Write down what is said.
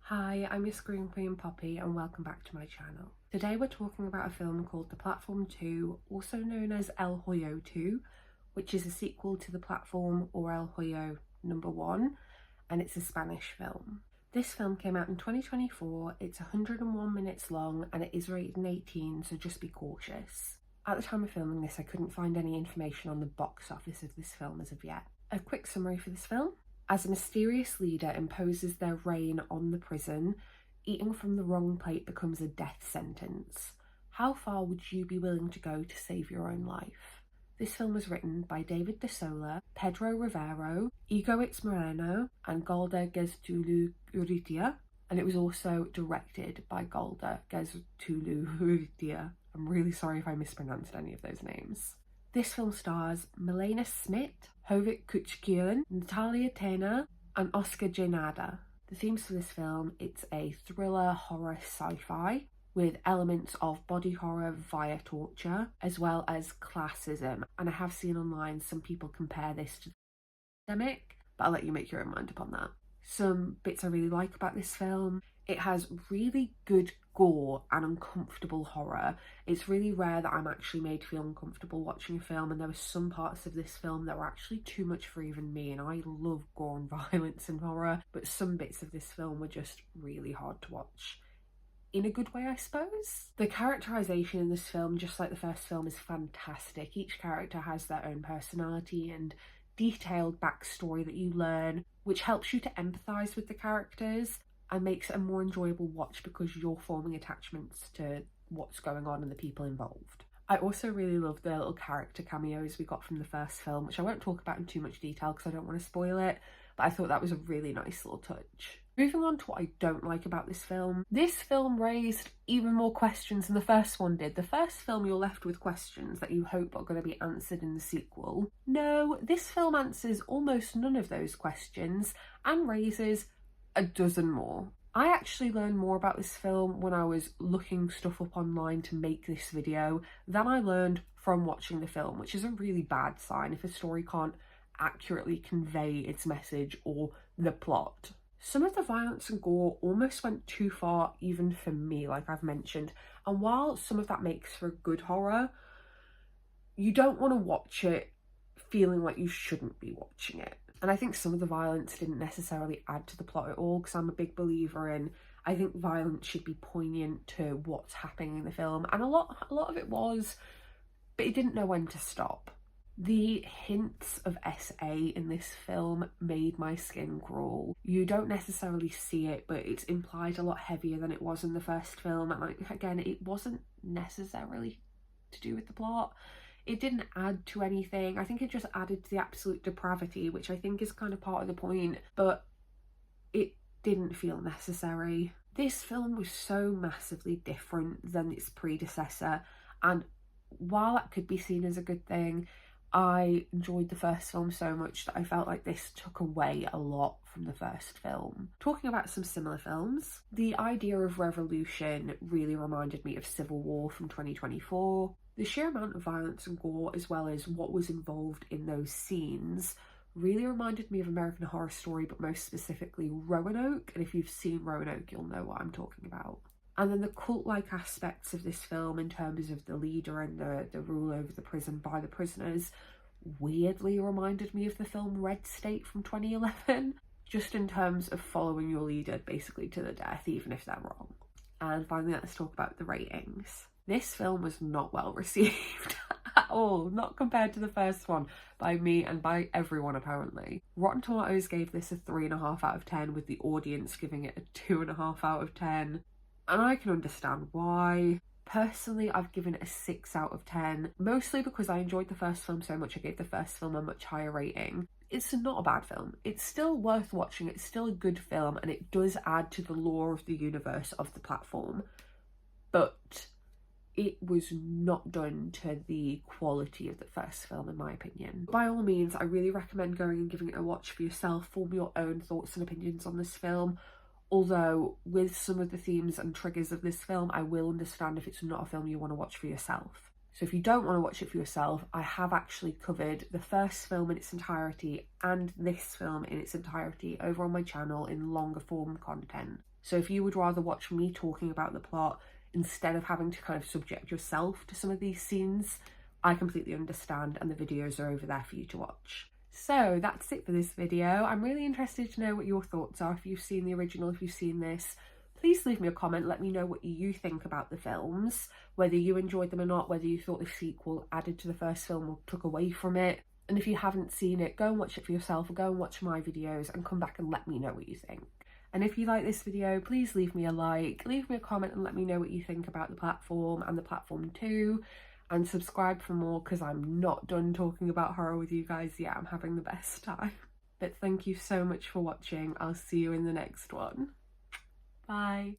Hi, I'm your Screen Queen Poppy and welcome back to my channel. Today we're talking about a film called The Platform 2, also known as El Hoyo 2, which is a sequel to The Platform or El Hoyo number 1, and it's a Spanish film. This film came out in 2024, it's 101 minutes long and it is rated an 18, so just be cautious. At the time of filming this, I couldn't find any information on the box office of this film as of yet. A quick summary for this film. As a mysterious leader imposes their reign on the prison, eating from the wrong plate becomes a death sentence. How far would you be willing to go to save your own life? This film was written by David De Sola, Pedro Rivero, Igor Moreno, and Golda Geztulu-Urrutia, and it was also directed by Golda Geztulu-Urrutia. I'm really sorry if I mispronounced any of those names. This film stars Milena Smith, Hovik Kuchkian, Natalia Tena, and Oscar Janada. The themes for this film, it's a thriller, horror, sci-fi with elements of body horror via torture, as well as classism. And I have seen online some people compare this to the pandemic, but I'll let you make your own mind upon that. Some bits I really like about this film. It has really good gore and uncomfortable horror. It's really rare that I'm actually made to feel uncomfortable watching a film, and there were some parts of this film that were actually too much for even me, and I love gore and violence and horror, but some bits of this film were just really hard to watch. In a good way, I suppose. The characterisation in this film, just like the first film, is fantastic. Each character has their own personality and detailed backstory that you learn, which helps you to empathise with the characters and makes it a more enjoyable watch because you're forming attachments to what's going on and the people involved. I also really love the little character cameos we got from the first film, which I won't talk about in too much detail because I don't want to spoil it, but I thought that was a really nice little touch. Moving on to what I don't like about this film raised even more questions than the first one did. The first film, you're left with questions that you hope are going to be answered in the sequel. No, this film answers almost none of those questions and raises a dozen more. I actually learned more about this film when I was looking stuff up online to make this video than I learned from watching the film, which is a really bad sign if a story can't accurately convey its message or the plot. Some of the violence and gore almost went too far even for me, like I've mentioned, and while some of that makes for good horror, you don't want to watch it feeling like you shouldn't be watching it. And I think some of the violence didn't necessarily add to the plot at all, because I'm a big believer in, I think violence should be poignant to what's happening in the film, and a lot of it was, but it didn't know when to stop. The hints of SA in this film made my skin crawl. You don't necessarily see it, but it's implied a lot heavier than it was in the first film, and again, it wasn't necessarily to do with the plot. It didn't add to anything. I think it just added to the absolute depravity, which I think is kind of part of the point, but it didn't feel necessary. This film was so massively different than its predecessor, and while that could be seen as a good thing, I enjoyed the first film so much that I felt like this took away a lot from the first film. Talking about some similar films, the idea of revolution really reminded me of Civil War from 2024. The sheer amount of violence and gore, as well as what was involved in those scenes, really reminded me of American Horror Story, but most specifically Roanoke, and if you've seen Roanoke, you'll know what I'm talking about. And then the cult-like aspects of this film in terms of the leader and the rule over the prison by the prisoners weirdly reminded me of the film Red State from 2011, just in terms of following your leader basically to the death, even if they're wrong. And finally, let's talk about the ratings. This film was not well received at all, not compared to the first one, by me and by everyone apparently. Rotten Tomatoes gave this a 3.5 out of 10, with the audience giving it a 2.5 out of 10. And I can understand why. Personally, I've given it a 6 out of 10, mostly because I enjoyed the first film so much I gave the first film a much higher rating. It's not a bad film. It's still worth watching, it's still a good film, and it does add to the lore of the universe of the platform. But it was not done to the quality of the first film, in my opinion. By all means, I really recommend going and giving it a watch for yourself, form your own thoughts and opinions on this film. Although, with some of the themes and triggers of this film, I will understand if it's not a film you want to watch for yourself. So if you don't want to watch it for yourself, I have actually covered the first film in its entirety and this film in its entirety over on my channel in longer form content. So if you would rather watch me talking about the plot instead of having to kind of subject yourself to some of these scenes, I completely understand, and the videos are over there for you to watch. So that's it for this video. I'm really interested to know what your thoughts are. If you've seen the original, if you've seen this, please leave me a comment. Let me know what you think about the films, whether you enjoyed them or not, whether you thought the sequel added to the first film or took away from it. And if you haven't seen it, go and watch it for yourself, or go and watch my videos and come back and let me know what you think. And if you like this video, please leave me a like, leave me a comment and let me know what you think about the platform and the platform 2. And subscribe for more, because I'm not done talking about horror with you guys yet. I'm having the best time. But thank you so much for watching. I'll see you in the next one. Bye.